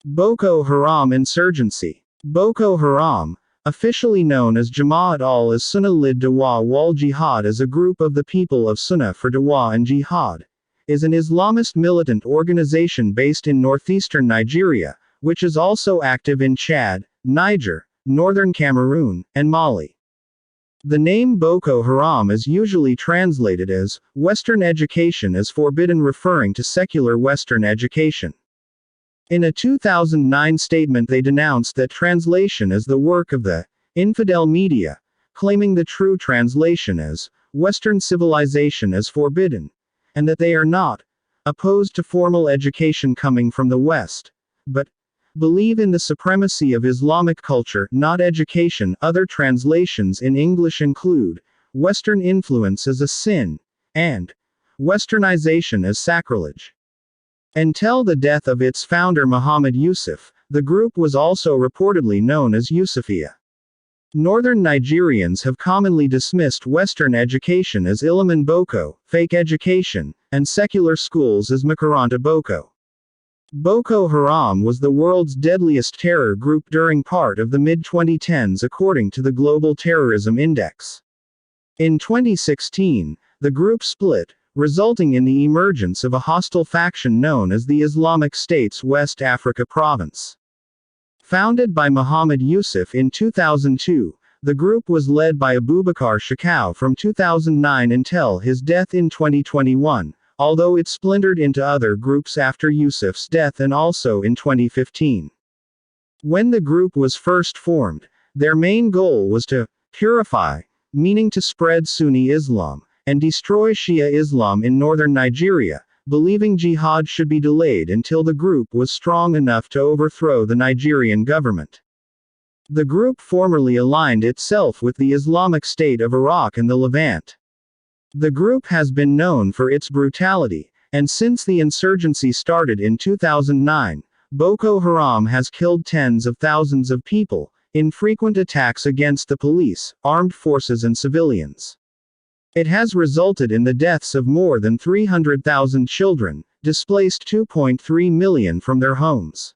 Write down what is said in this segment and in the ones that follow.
Boko Haram insurgency. Boko Haram, officially known as Jama'at al-Sunnah lid-Dawah wal Jihad, as a group of the people of Sunnah for Dawah and Jihad, is an Islamist militant organization based in northeastern Nigeria, which is also active in Chad, Niger, northern Cameroon, and Mali. The name Boko Haram is usually translated as Western education is forbidden, referring to secular Western education. In a 2009 statement, they denounced that translation as the work of the infidel media, claiming the true translation as Western civilization is forbidden, and that they are not opposed to formal education coming from the West, but believe in the supremacy of Islamic culture, not education. Other translations in English include Western influence is a sin, and Westernization is sacrilege. Until the death of its founder Muhammad Yusuf, the group was also reportedly known as Yusufia. Northern Nigerians have commonly dismissed Western education as Ilimin Boko, fake education, and secular schools as Makaranta Boko. Boko Haram was the world's deadliest terror group during part of the mid-2010s according to the Global Terrorism Index. In 2016, the group split, resulting in the emergence of a hostile faction known as the Islamic State's West Africa Province. Founded by Muhammad Yusuf in 2002, the group was led by Abubakar Shekau from 2009 until his death in 2021, although it splintered into other groups after Yusuf's death and also in 2015. When the group was first formed, their main goal was to purify, meaning to spread Sunni Islam, and destroy Shia Islam in northern Nigeria, believing jihad should be delayed until the group was strong enough to overthrow the Nigerian government. The group formerly aligned itself with the Islamic State of Iraq and the Levant. The group has been known for its brutality, and since the insurgency started in 2009, Boko Haram has killed tens of thousands of people, in frequent attacks against the police, armed forces and civilians. It has resulted in the deaths of more than 300,000 children, displaced 2.3 million from their homes.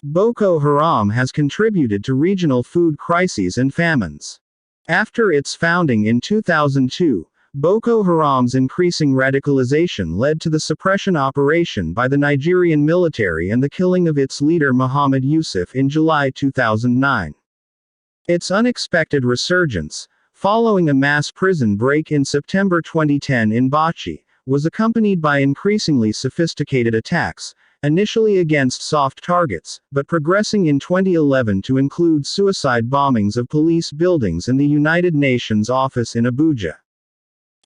Boko Haram has contributed to regional food crises and famines. After its founding in 2002, Boko Haram's increasing radicalization led to the suppression operation by the Nigerian military and the killing of its leader Muhammad Yusuf in July 2009. Its unexpected resurgence, following a mass prison break in September 2010 in Bauchi, was accompanied by increasingly sophisticated attacks, initially against soft targets, but progressing in 2011 to include suicide bombings of police buildings and the United Nations office in Abuja.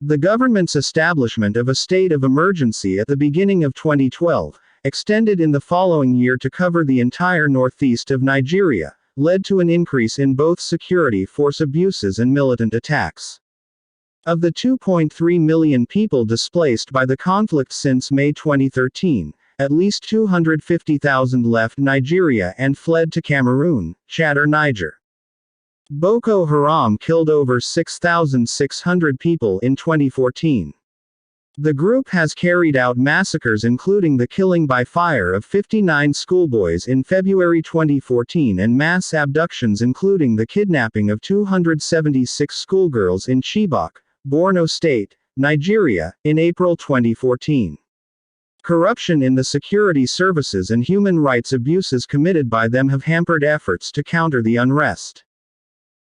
The government's establishment of a state of emergency at the beginning of 2012, extended in the following year to cover the entire northeast of Nigeria, led to an increase in both security force abuses and militant attacks. Of the 2.3 million people displaced by the conflict since May 2013, at least 250,000 left Nigeria and fled to Cameroon, Chad or Niger. Boko Haram killed over 6,600 people in 2014. The group has carried out massacres including the killing by fire of 59 schoolboys in February 2014 and mass abductions including the kidnapping of 276 schoolgirls in Chibok, Borno State, Nigeria, in April 2014. Corruption in the security services and human rights abuses committed by them have hampered efforts to counter the unrest.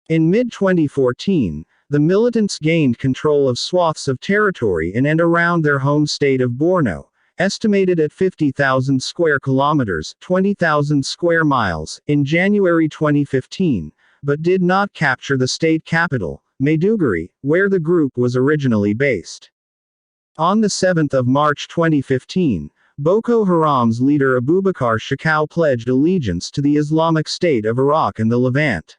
In mid-2014, the militants gained control of swaths of territory in and around their home state of Borno, estimated at 50,000 square kilometers, 20,000 square miles, in January 2015, but did not capture the state capital, Maiduguri, where the group was originally based. On 7 March 2015, Boko Haram's leader Abubakar Shekau pledged allegiance to the Islamic State of Iraq and the Levant.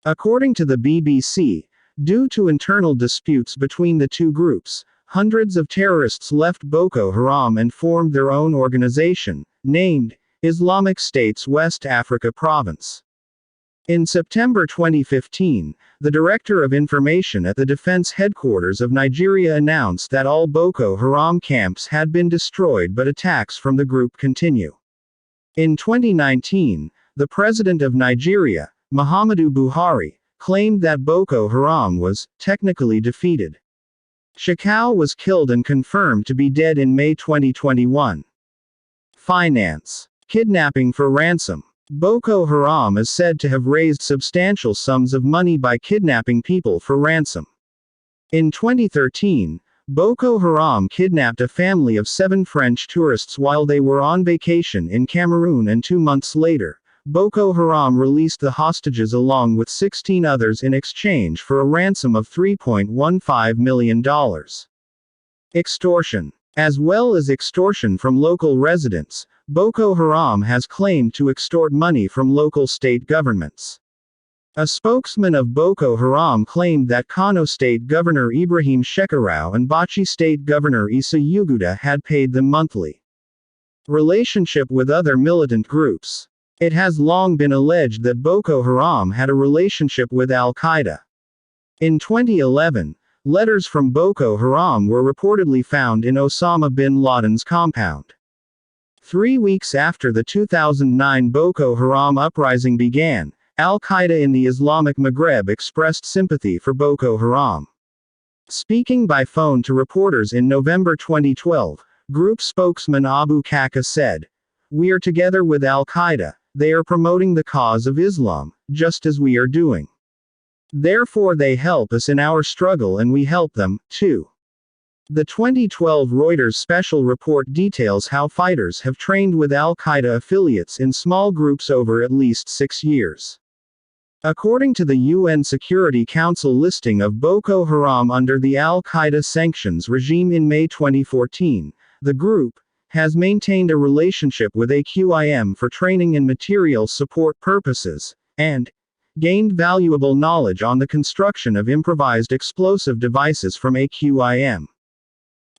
According to the BBC, due to internal disputes between the two groups, hundreds of terrorists left Boko Haram and formed their own organization, named Islamic State's West Africa Province. In September 2015, the Director of Information at the Defense Headquarters of Nigeria announced that all Boko Haram camps had been destroyed but attacks from the group continue. In 2019, the president of Nigeria, Muhammadu Buhari, claimed that Boko Haram was technically defeated. Shekau was killed and confirmed to be dead in May 2021. Finance. Kidnapping for ransom. Boko Haram is said to have raised substantial sums of money by kidnapping people for ransom. In 2013, Boko Haram kidnapped a family of 7 French tourists while they were on vacation in Cameroon, and 2 months later, Boko Haram released the hostages along with 16 others in exchange for a ransom of $3.15 million. Extortion. As well as extortion from local residents, Boko Haram has claimed to extort money from local state governments. A spokesman of Boko Haram claimed that Kano State Governor Ibrahim Shekarau and Bauchi State Governor Issa Yuguda had paid them monthly. Relationship with other militant groups. It has long been alleged that Boko Haram had a relationship with Al-Qaeda. In 2011, letters from Boko Haram were reportedly found in Osama bin Laden's compound. 3 weeks after the 2009 Boko Haram uprising began, Al-Qaeda in the Islamic Maghreb expressed sympathy for Boko Haram. Speaking by phone to reporters in November 2012, group spokesman Abu Kaka said, "We are together with Al-Qaeda. They are promoting the cause of Islam, just as we are doing. Therefore they help us in our struggle and we help them, too." The 2012 Reuters special report details how fighters have trained with Al-Qaeda affiliates in small groups over at least 6 years. According to the UN Security Council listing of Boko Haram under the Al-Qaeda sanctions regime in May 2014, the group has maintained a relationship with AQIM for training and material support purposes, and gained valuable knowledge on the construction of improvised explosive devices from AQIM.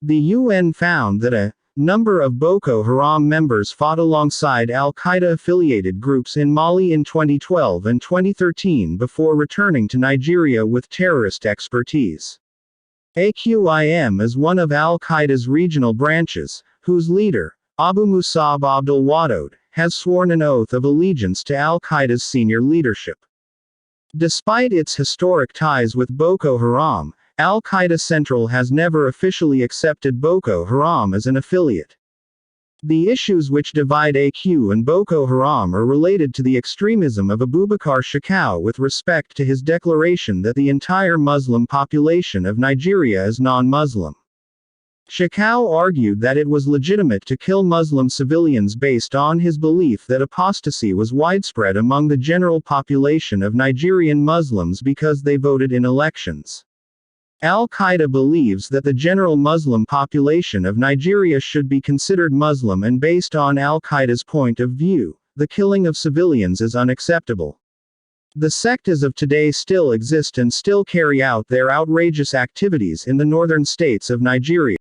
The UN found that a number of Boko Haram members fought alongside Al-Qaeda-affiliated groups in Mali in 2012 and 2013 before returning to Nigeria with terrorist expertise. AQIM is one of Al-Qaeda's regional branches, whose leader, Abu Musab Abdul Wadud, has sworn an oath of allegiance to Al-Qaeda's senior leadership. Despite its historic ties with Boko Haram, Al-Qaeda Central has never officially accepted Boko Haram as an affiliate. The issues which divide AQ and Boko Haram are related to the extremism of Abubakar Shekau with respect to his declaration that the entire Muslim population of Nigeria is non-Muslim. Shekau argued that it was legitimate to kill Muslim civilians based on his belief that apostasy was widespread among the general population of Nigerian Muslims because they voted in elections. Al-Qaeda believes that the general Muslim population of Nigeria should be considered Muslim, and based on Al-Qaeda's point of view, the killing of civilians is unacceptable. The sect as of today still exist and still carry out their outrageous activities in the northern states of Nigeria.